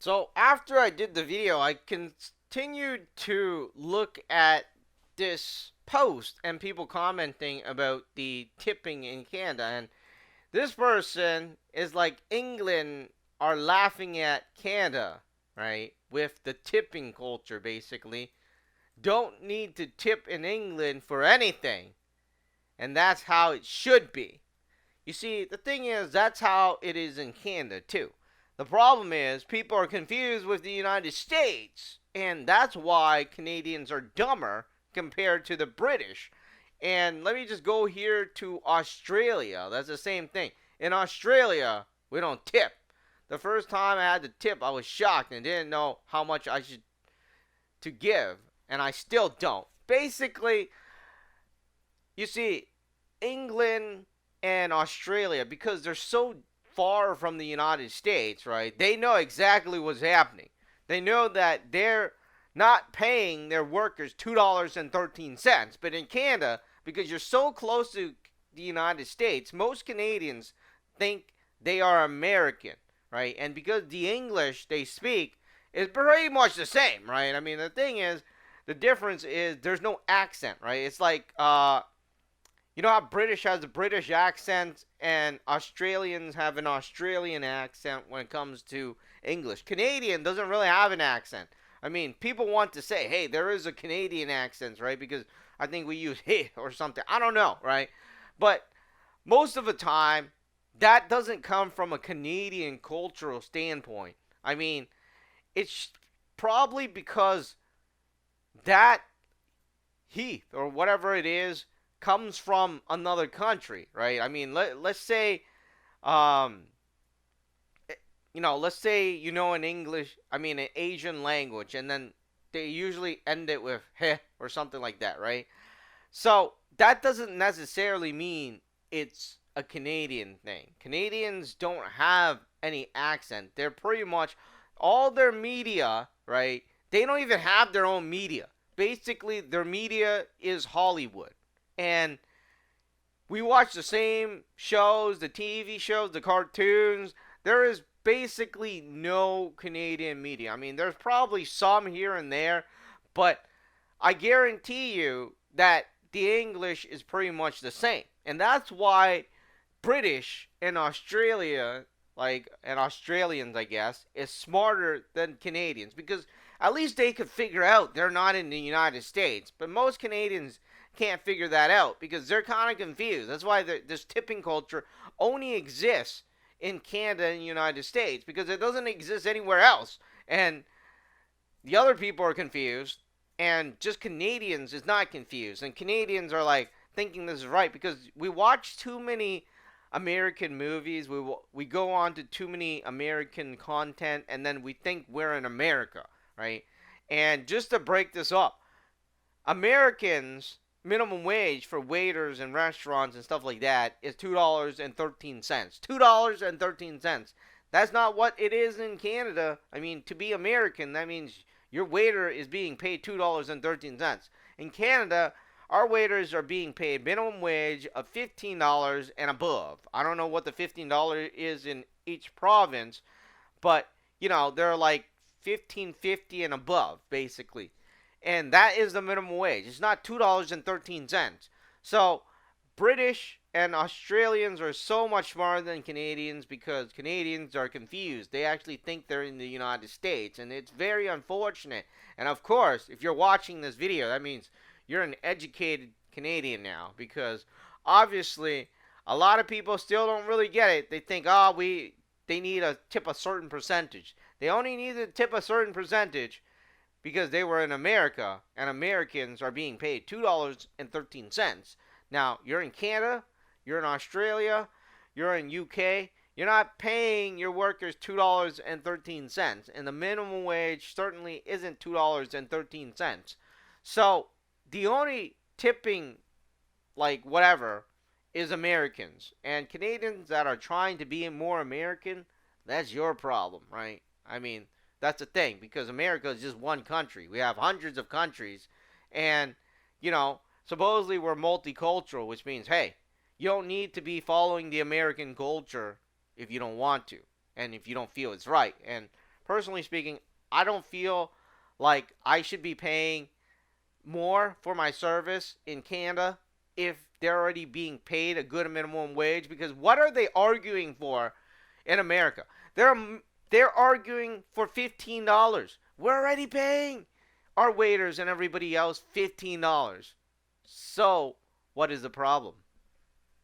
So after I did the video, I continued to look at this post and people commenting about the tipping in Canada. And this person is like, England are laughing at Canada, right? With the tipping culture, basically. Don't need to tip in England for anything. And that's how it should be. You see, the thing is, that's how it is in Canada, too. The problem is, people are confused with the United States, and that's why Canadians are dumber compared to the British. And let me just go here to Australia. That's the same thing. In Australia, we don't tip. The first time I had to tip, I was shocked and didn't know how much I should to give, and I still don't. Basically, you see, England and Australia, because they're so far from the United States, right? They know exactly what's happening. They know that they're not paying their workers $2.13. But in Canada, because you're so close to the United States, most Canadians think they are American, right? And because the English they speak is pretty much the same, right? I mean, the thing is, the difference is there's no accent, right? It's like you know how British has a British accent and Australians have an Australian accent when it comes to English. Canadian doesn't really have an accent. I mean, people want to say, hey, there is a Canadian accent, right? Because I think we use hey or something. I don't know, right? But most of the time, that doesn't come from a Canadian cultural standpoint. I mean, it's probably because that Heath or whatever it is comes from another country, right? I mean, let's say, um, let's say an English, I mean, an Asian language, and then they usually end it with heh or something like that, right? So that doesn't necessarily mean it's a Canadian thing. Canadians don't have any accent. They're pretty much all their media, right? They don't even have their own media. Basically, their media is Hollywood. And we watch the same shows, the TV shows, the cartoons. There is basically no Canadian media. I mean, there's probably some here and there, but I guarantee you that the English is pretty much the same. And that's why British and Australia, like, and Australians, I guess, is smarter than Canadians because at least they could figure out they're not in the United States. But most Canadians can't figure that out because they're kind of confused. That's why this tipping culture only exists in Canada and the United States because it doesn't exist anywhere else. And the other people are confused, and just Canadians is not confused. And Canadians are like thinking this is right because we watch too many American movies. We go on to too many American content, and then we think we're in America, right? And just to break this up, Americans minimum wage for waiters and restaurants and stuff like that is $2.13. $2.13. That's not what it is in Canada. I mean, to be American, that means your waiter is being paid $2.13. In Canada, our waiters are being paid minimum wage of $15 and above. I don't know what the $15 is in each province, but they're like 15.50 and above, basically. And that is the minimum wage. It's not $2.13. So British and Australians are so much smarter than Canadians because Canadians are confused. They actually think they're in the United States, and it's very unfortunate. And of course, if you're watching this video, that means you're an educated Canadian now because obviously a lot of people still don't really get it. They think, they need to tip a certain percentage. They only need to tip a certain percentage because they were in America and Americans are being paid $2.13. Now, you're in Canada, you're in Australia, you're in UK, you're not paying your workers $2.13, and the minimum wage certainly isn't $2.13. So, the only tipping, like whatever, is Americans. And Canadians that are trying to be more American, that's your problem, right? I mean, that's the thing because America is just one country. We have hundreds of countries, and supposedly we're multicultural, which means hey, you don't need to be following the American culture if you don't want to, and if you don't feel it's right. And personally speaking, I don't feel like I should be paying more for my service in Canada if they're already being paid a good minimum wage, because what are they arguing for in America? They're arguing for $15. We're already paying our waiters and everybody else $15. So, what is the problem?